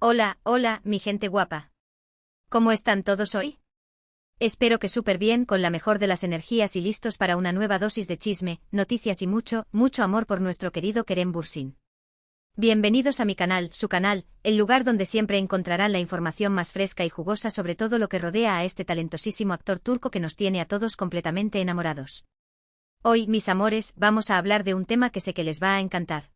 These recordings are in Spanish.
Hola, hola, mi gente guapa. ¿Cómo están todos hoy? Espero que súper bien, con la mejor de las energías y listos para una nueva dosis de chisme, noticias y mucho, mucho amor por nuestro querido Kerem Bürsin. Bienvenidos a mi canal, su canal, el lugar donde siempre encontrarán la información más fresca y jugosa sobre todo lo que rodea a este talentosísimo actor turco que nos tiene a todos completamente enamorados. Hoy, mis amores, vamos a hablar de un tema que sé que les va a encantar.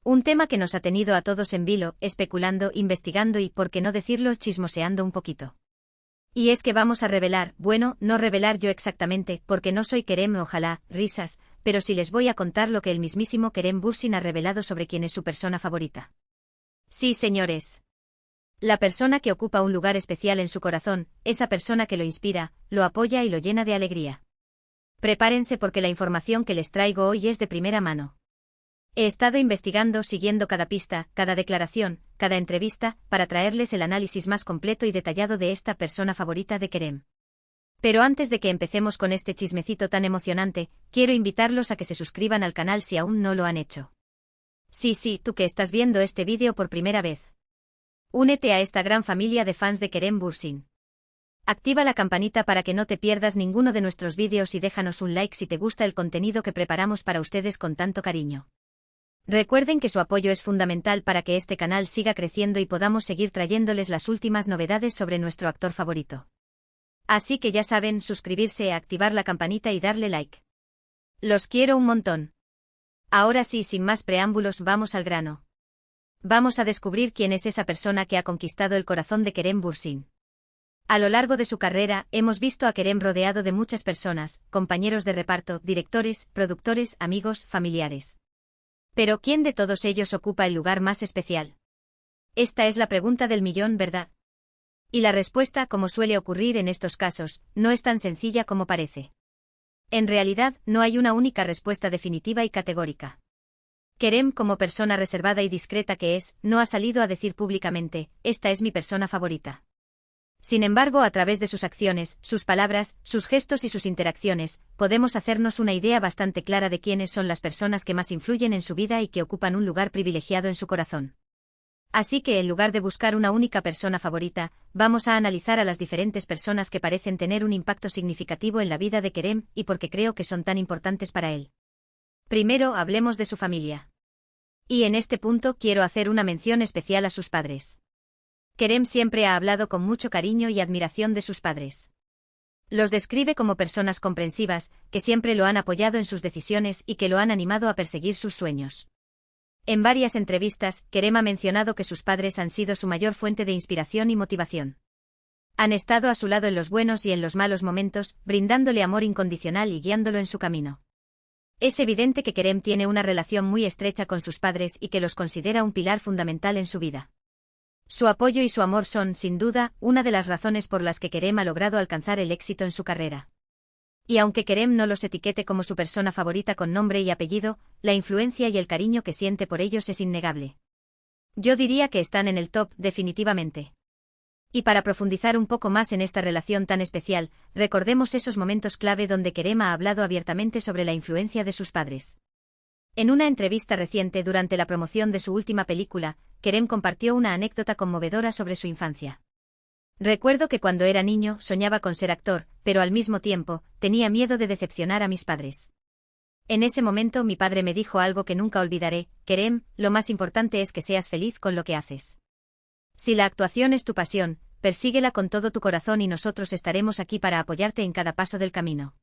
Un tema que nos ha tenido a todos en vilo, especulando, investigando y, por qué no decirlo, chismoseando un poquito. Y es que vamos a revelar, bueno, no revelar yo exactamente, porque no soy Kerem, ojalá, risas, pero sí les voy a contar lo que el mismísimo Kerem Bürsin ha revelado sobre quién es su persona favorita. Sí, señores. La persona que ocupa un lugar especial en su corazón, esa persona que lo inspira, lo apoya y lo llena de alegría. Prepárense porque la información que les traigo hoy es de primera mano. He estado investigando, siguiendo cada pista, cada declaración, cada entrevista, para traerles el análisis más completo y detallado de esta persona favorita de Kerem. Pero antes de que empecemos con este chismecito tan emocionante, quiero invitarlos a que se suscriban al canal si aún no lo han hecho. Sí, tú que estás viendo este vídeo por primera vez. Únete a esta gran familia de fans de Kerem Bürsin. Activa la campanita para que no te pierdas ninguno de nuestros vídeos y déjanos un like si te gusta el contenido que preparamos para ustedes con tanto cariño. Recuerden que su apoyo es fundamental para que este canal siga creciendo y podamos seguir trayéndoles las últimas novedades sobre nuestro actor favorito. Así que ya saben, suscribirse, activar la campanita y darle like. Los quiero un montón. Ahora sí, sin más preámbulos, vamos al grano. Vamos a descubrir quién es esa persona que ha conquistado el corazón de Kerem Bürsin. A lo largo de su carrera, hemos visto a Kerem rodeado de muchas personas, compañeros de reparto, directores, productores, amigos, familiares. Pero ¿quién de todos ellos ocupa el lugar más especial? Esta es la pregunta del millón, ¿verdad? Y la respuesta, como suele ocurrir en estos casos, no es tan sencilla como parece. En realidad, no hay una única respuesta definitiva y categórica. Kerem, como persona reservada y discreta que es, no ha salido a decir públicamente, esta es mi persona favorita. Sin embargo, a través de sus acciones, sus palabras, sus gestos y sus interacciones, podemos hacernos una idea bastante clara de quiénes son las personas que más influyen en su vida y que ocupan un lugar privilegiado en su corazón. Así que, en lugar de buscar una única persona favorita, vamos a analizar a las diferentes personas que parecen tener un impacto significativo en la vida de Kerem, y por qué creo que son tan importantes para él. Primero, hablemos de su familia. Y en este punto quiero hacer una mención especial a sus padres. Kerem siempre ha hablado con mucho cariño y admiración de sus padres. Los describe como personas comprensivas, que siempre lo han apoyado en sus decisiones y que lo han animado a perseguir sus sueños. En varias entrevistas, Kerem ha mencionado que sus padres han sido su mayor fuente de inspiración y motivación. Han estado a su lado en los buenos y en los malos momentos, brindándole amor incondicional y guiándolo en su camino. Es evidente que Kerem tiene una relación muy estrecha con sus padres y que los considera un pilar fundamental en su vida. Su apoyo y su amor son, sin duda, una de las razones por las que Kerem ha logrado alcanzar el éxito en su carrera. Y aunque Kerem no los etiquete como su persona favorita con nombre y apellido, la influencia y el cariño que siente por ellos es innegable. Yo diría que están en el top, definitivamente. Y para profundizar un poco más en esta relación tan especial, recordemos esos momentos clave donde Kerem ha hablado abiertamente sobre la influencia de sus padres. En una entrevista reciente durante la promoción de su última película, Kerem compartió una anécdota conmovedora sobre su infancia. Recuerdo que cuando era niño soñaba con ser actor, pero al mismo tiempo, tenía miedo de decepcionar a mis padres. En ese momento mi padre me dijo algo que nunca olvidaré: Kerem, lo más importante es que seas feliz con lo que haces. Si la actuación es tu pasión, persíguela con todo tu corazón y nosotros estaremos aquí para apoyarte en cada paso del camino.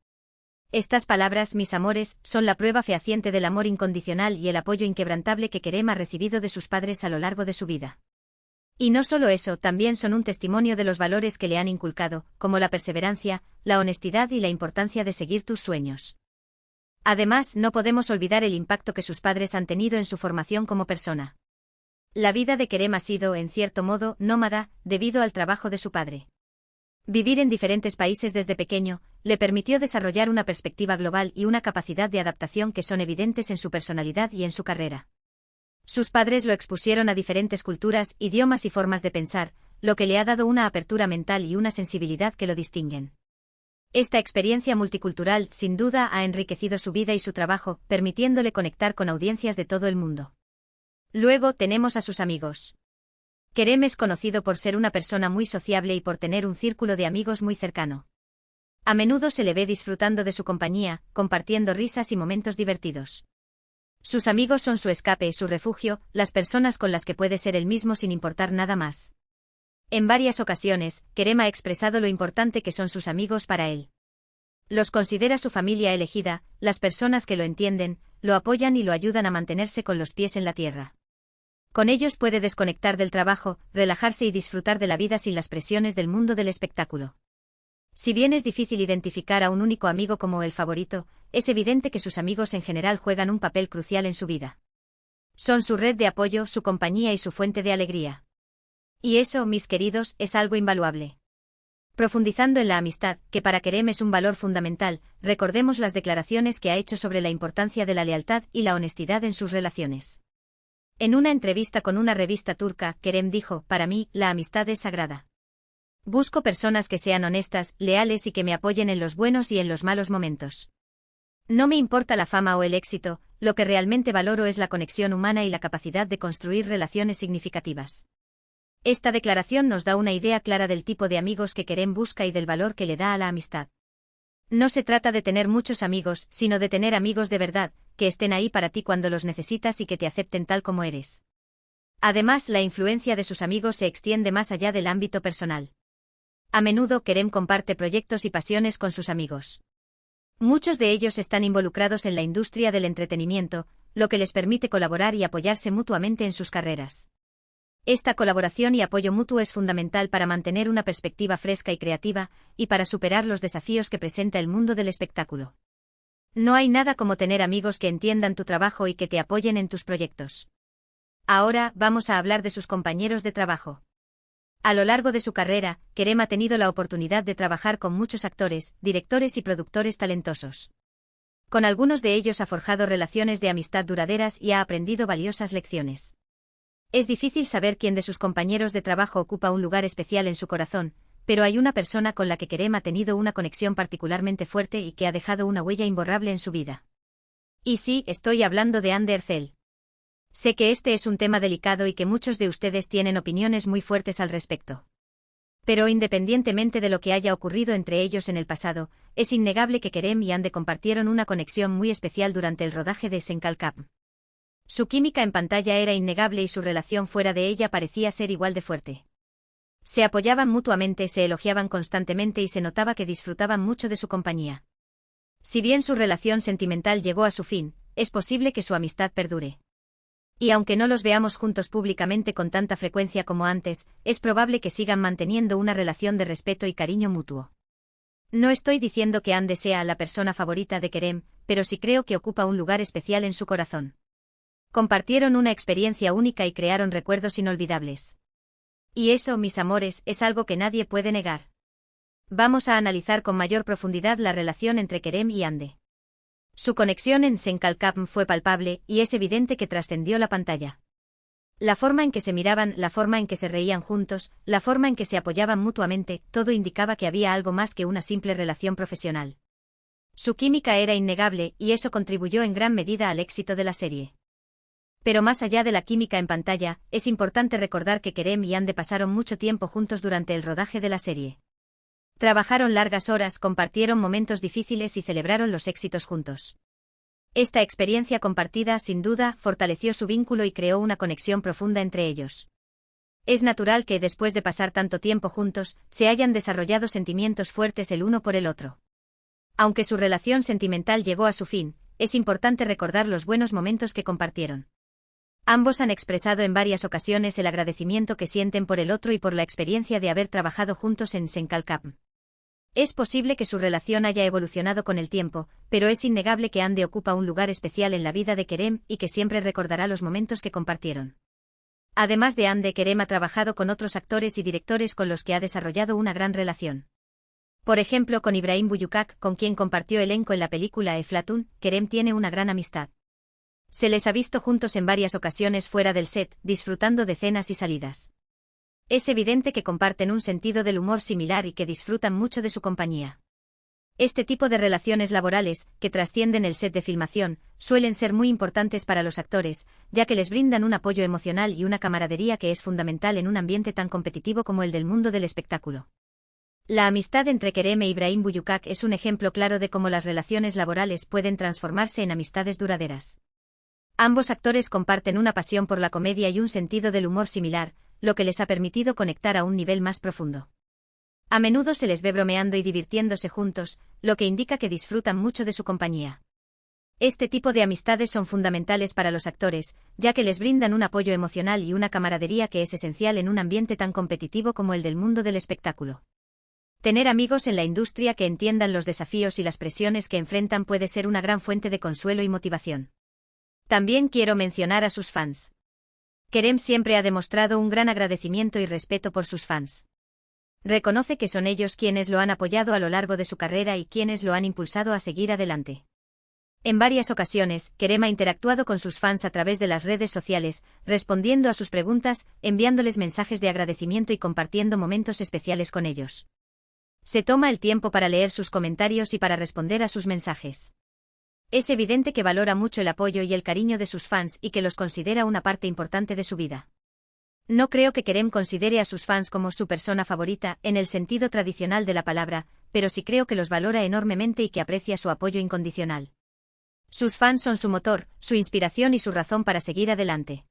Estas palabras, mis amores, son la prueba fehaciente del amor incondicional y el apoyo inquebrantable que Kerem ha recibido de sus padres a lo largo de su vida. Y no solo eso, también son un testimonio de los valores que le han inculcado, como la perseverancia, la honestidad y la importancia de seguir tus sueños. Además, no podemos olvidar el impacto que sus padres han tenido en su formación como persona. La vida de Kerem ha sido, en cierto modo, nómada, debido al trabajo de su padre. Vivir en diferentes países desde pequeño le permitió desarrollar una perspectiva global y una capacidad de adaptación que son evidentes en su personalidad y en su carrera. Sus padres lo expusieron a diferentes culturas, idiomas y formas de pensar, lo que le ha dado una apertura mental y una sensibilidad que lo distinguen. Esta experiencia multicultural, sin duda, ha enriquecido su vida y su trabajo, permitiéndole conectar con audiencias de todo el mundo. Luego tenemos a sus amigos. Kerem es conocido por ser una persona muy sociable y por tener un círculo de amigos muy cercano. A menudo se le ve disfrutando de su compañía, compartiendo risas y momentos divertidos. Sus amigos son su escape, su refugio, las personas con las que puede ser él mismo sin importar nada más. En varias ocasiones, Kerem ha expresado lo importante que son sus amigos para él. Los considera su familia elegida, las personas que lo entienden, lo apoyan y lo ayudan a mantenerse con los pies en la tierra. Con ellos puede desconectar del trabajo, relajarse y disfrutar de la vida sin las presiones del mundo del espectáculo. Si bien es difícil identificar a un único amigo como el favorito, es evidente que sus amigos en general juegan un papel crucial en su vida. Son su red de apoyo, su compañía y su fuente de alegría. Y eso, mis queridos, es algo invaluable. Profundizando en la amistad, que para Kerem es un valor fundamental, recordemos las declaraciones que ha hecho sobre la importancia de la lealtad y la honestidad en sus relaciones. En una entrevista con una revista turca, Kerem dijo: "Para mí, la amistad es sagrada. Busco personas que sean honestas, leales y que me apoyen en los buenos y en los malos momentos. No me importa la fama o el éxito, lo que realmente valoro es la conexión humana y la capacidad de construir relaciones significativas". Esta declaración nos da una idea clara del tipo de amigos que Kerem busca y del valor que le da a la amistad. No se trata de tener muchos amigos, sino de tener amigos de verdad, que estén ahí para ti cuando los necesitas y que te acepten tal como eres. Además, la influencia de sus amigos se extiende más allá del ámbito personal. A menudo Kerem comparte proyectos y pasiones con sus amigos. Muchos de ellos están involucrados en la industria del entretenimiento, lo que les permite colaborar y apoyarse mutuamente en sus carreras. Esta colaboración y apoyo mutuo es fundamental para mantener una perspectiva fresca y creativa, y para superar los desafíos que presenta el mundo del espectáculo. No hay nada como tener amigos que entiendan tu trabajo y que te apoyen en tus proyectos. Ahora, vamos a hablar de sus compañeros de trabajo. A lo largo de su carrera, Kerem ha tenido la oportunidad de trabajar con muchos actores, directores y productores talentosos. Con algunos de ellos ha forjado relaciones de amistad duraderas y ha aprendido valiosas lecciones. Es difícil saber quién de sus compañeros de trabajo ocupa un lugar especial en su corazón, pero hay una persona con la que Kerem ha tenido una conexión particularmente fuerte y que ha dejado una huella imborrable en su vida. Y sí, estoy hablando de Hande Erçel. Sé que este es un tema delicado y que muchos de ustedes tienen opiniones muy fuertes al respecto. Pero independientemente de lo que haya ocurrido entre ellos en el pasado, es innegable que Kerem y Hande compartieron una conexión muy especial durante el rodaje de Senkalkap. Su química en pantalla era innegable y su relación fuera de ella parecía ser igual de fuerte. Se apoyaban mutuamente, se elogiaban constantemente y se notaba que disfrutaban mucho de su compañía. Si bien su relación sentimental llegó a su fin, es posible que su amistad perdure. Y aunque no los veamos juntos públicamente con tanta frecuencia como antes, es probable que sigan manteniendo una relación de respeto y cariño mutuo. No estoy diciendo que Hande sea la persona favorita de Kerem, pero sí creo que ocupa un lugar especial en su corazón. Compartieron una experiencia única y crearon recuerdos inolvidables. Y eso, mis amores, es algo que nadie puede negar. Vamos a analizar con mayor profundidad la relación entre Kerem y Hande. Su conexión en Senkalkap fue palpable, y es evidente que trascendió la pantalla. La forma en que se miraban, la forma en que se reían juntos, la forma en que se apoyaban mutuamente, todo indicaba que había algo más que una simple relación profesional. Su química era innegable, y eso contribuyó en gran medida al éxito de la serie. Pero más allá de la química en pantalla, es importante recordar que Kerem y Hande pasaron mucho tiempo juntos durante el rodaje de la serie. Trabajaron largas horas, compartieron momentos difíciles y celebraron los éxitos juntos. Esta experiencia compartida, sin duda, fortaleció su vínculo y creó una conexión profunda entre ellos. Es natural que, después de pasar tanto tiempo juntos, se hayan desarrollado sentimientos fuertes el uno por el otro. Aunque su relación sentimental llegó a su fin, es importante recordar los buenos momentos que compartieron. Ambos han expresado en varias ocasiones el agradecimiento que sienten por el otro y por la experiencia de haber trabajado juntos en Senkalkap. Es posible que su relación haya evolucionado con el tiempo, pero es innegable que Hande ocupa un lugar especial en la vida de Kerem y que siempre recordará los momentos que compartieron. Además de Hande, Kerem ha trabajado con otros actores y directores con los que ha desarrollado una gran relación. Por ejemplo, con Ibrahim Buyukak, con quien compartió elenco en la película Eflatun, Kerem tiene una gran amistad. Se les ha visto juntos en varias ocasiones fuera del set, disfrutando de cenas y salidas. Es evidente que comparten un sentido del humor similar y que disfrutan mucho de su compañía. Este tipo de relaciones laborales, que trascienden el set de filmación, suelen ser muy importantes para los actores, ya que les brindan un apoyo emocional y una camaradería que es fundamental en un ambiente tan competitivo como el del mundo del espectáculo. La amistad entre Kerem e Ibrahim Buyukak es un ejemplo claro de cómo las relaciones laborales pueden transformarse en amistades duraderas. Ambos actores comparten una pasión por la comedia y un sentido del humor similar, lo que les ha permitido conectar a un nivel más profundo. A menudo se les ve bromeando y divirtiéndose juntos, lo que indica que disfrutan mucho de su compañía. Este tipo de amistades son fundamentales para los actores, ya que les brindan un apoyo emocional y una camaradería que es esencial en un ambiente tan competitivo como el del mundo del espectáculo. Tener amigos en la industria que entiendan los desafíos y las presiones que enfrentan puede ser una gran fuente de consuelo y motivación. También quiero mencionar a sus fans. Kerem siempre ha demostrado un gran agradecimiento y respeto por sus fans. Reconoce que son ellos quienes lo han apoyado a lo largo de su carrera y quienes lo han impulsado a seguir adelante. En varias ocasiones, Kerem ha interactuado con sus fans a través de las redes sociales, respondiendo a sus preguntas, enviándoles mensajes de agradecimiento y compartiendo momentos especiales con ellos. Se toma el tiempo para leer sus comentarios y para responder a sus mensajes. Es evidente que valora mucho el apoyo y el cariño de sus fans y que los considera una parte importante de su vida. No creo que Kerem considere a sus fans como su persona favorita, en el sentido tradicional de la palabra, pero sí creo que los valora enormemente y que aprecia su apoyo incondicional. Sus fans son su motor, su inspiración y su razón para seguir adelante.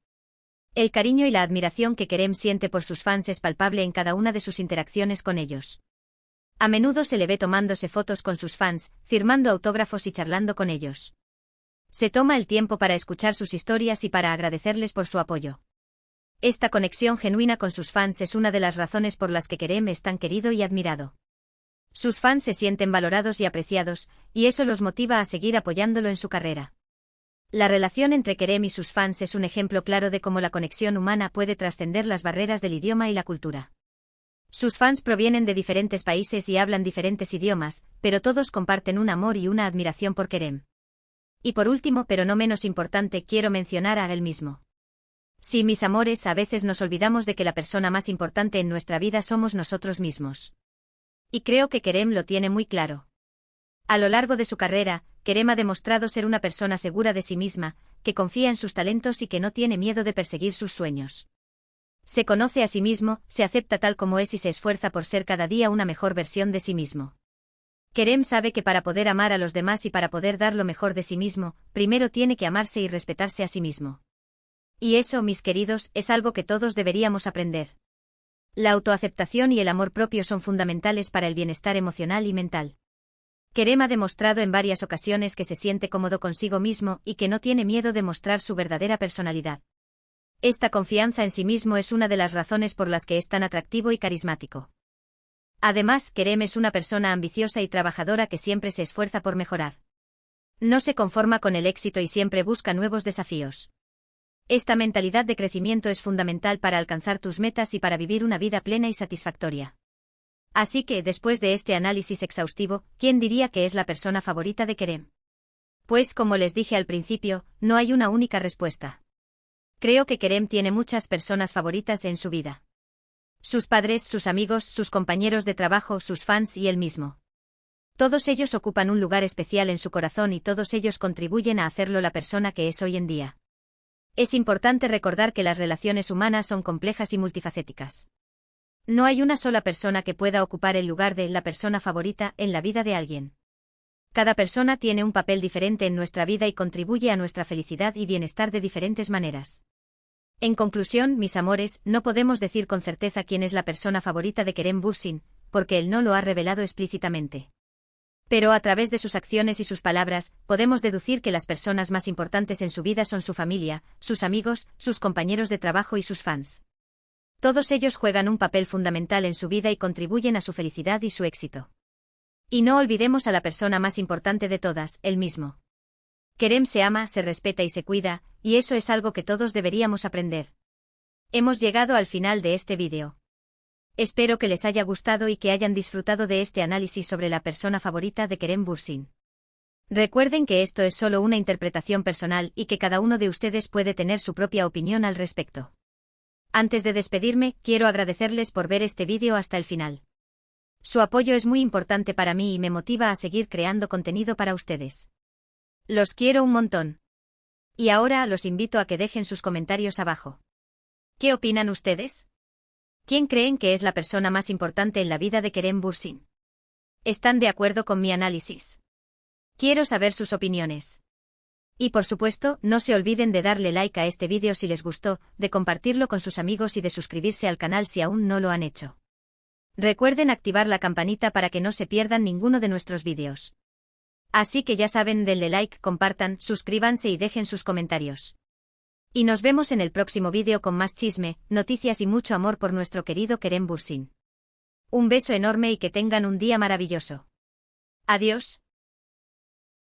El cariño y la admiración que Kerem siente por sus fans es palpable en cada una de sus interacciones con ellos. A menudo se le ve tomándose fotos con sus fans, firmando autógrafos y charlando con ellos. Se toma el tiempo para escuchar sus historias y para agradecerles por su apoyo. Esta conexión genuina con sus fans es una de las razones por las que Kerem es tan querido y admirado. Sus fans se sienten valorados y apreciados, y eso los motiva a seguir apoyándolo en su carrera. La relación entre Kerem y sus fans es un ejemplo claro de cómo la conexión humana puede trascender las barreras del idioma y la cultura. Sus fans provienen de diferentes países y hablan diferentes idiomas, pero todos comparten un amor y una admiración por Kerem. Y por último, pero no menos importante, quiero mencionar a él mismo. Sí, mis amores, a veces nos olvidamos de que la persona más importante en nuestra vida somos nosotros mismos. Y creo que Kerem lo tiene muy claro. A lo largo de su carrera, Kerem ha demostrado ser una persona segura de sí misma, que confía en sus talentos y que no tiene miedo de perseguir sus sueños. Se conoce a sí mismo, se acepta tal como es y se esfuerza por ser cada día una mejor versión de sí mismo. Kerem sabe que para poder amar a los demás y para poder dar lo mejor de sí mismo, primero tiene que amarse y respetarse a sí mismo. Y eso, mis queridos, es algo que todos deberíamos aprender. La autoaceptación y el amor propio son fundamentales para el bienestar emocional y mental. Kerem ha demostrado en varias ocasiones que se siente cómodo consigo mismo y que no tiene miedo de mostrar su verdadera personalidad. Esta confianza en sí mismo es una de las razones por las que es tan atractivo y carismático. Además, Kerem es una persona ambiciosa y trabajadora que siempre se esfuerza por mejorar. No se conforma con el éxito y siempre busca nuevos desafíos. Esta mentalidad de crecimiento es fundamental para alcanzar tus metas y para vivir una vida plena y satisfactoria. Así que, después de este análisis exhaustivo, ¿quién diría que es la persona favorita de Kerem? Pues, como les dije al principio, no hay una única respuesta. Creo que Kerem tiene muchas personas favoritas en su vida. Sus padres, sus amigos, sus compañeros de trabajo, sus fans y él mismo. Todos ellos ocupan un lugar especial en su corazón y todos ellos contribuyen a hacerlo la persona que es hoy en día. Es importante recordar que las relaciones humanas son complejas y multifacéticas. No hay una sola persona que pueda ocupar el lugar de la persona favorita en la vida de alguien. Cada persona tiene un papel diferente en nuestra vida y contribuye a nuestra felicidad y bienestar de diferentes maneras. En conclusión, mis amores, no podemos decir con certeza quién es la persona favorita de Kerem Bürsin, porque él no lo ha revelado explícitamente. Pero a través de sus acciones y sus palabras, podemos deducir que las personas más importantes en su vida son su familia, sus amigos, sus compañeros de trabajo y sus fans. Todos ellos juegan un papel fundamental en su vida y contribuyen a su felicidad y su éxito. Y no olvidemos a la persona más importante de todas, él mismo. Kerem se ama, se respeta y se cuida, y eso es algo que todos deberíamos aprender. Hemos llegado al final de este vídeo. Espero que les haya gustado y que hayan disfrutado de este análisis sobre la persona favorita de Kerem Bürsin. Recuerden que esto es solo una interpretación personal y que cada uno de ustedes puede tener su propia opinión al respecto. Antes de despedirme, quiero agradecerles por ver este vídeo hasta el final. Su apoyo es muy importante para mí y me motiva a seguir creando contenido para ustedes. Los quiero un montón. Y ahora los invito a que dejen sus comentarios abajo. ¿Qué opinan ustedes? ¿Quién creen que es la persona más importante en la vida de Kerem Bürsin? ¿Están de acuerdo con mi análisis? Quiero saber sus opiniones. Y por supuesto, no se olviden de darle like a este vídeo si les gustó, de compartirlo con sus amigos y de suscribirse al canal si aún no lo han hecho. Recuerden activar la campanita para que no se pierdan ninguno de nuestros vídeos. Así que ya saben, denle like, compartan, suscríbanse y dejen sus comentarios. Y nos vemos en el próximo vídeo con más chisme, noticias y mucho amor por nuestro querido Kerem Bürsin. Un beso enorme y que tengan un día maravilloso. Adiós.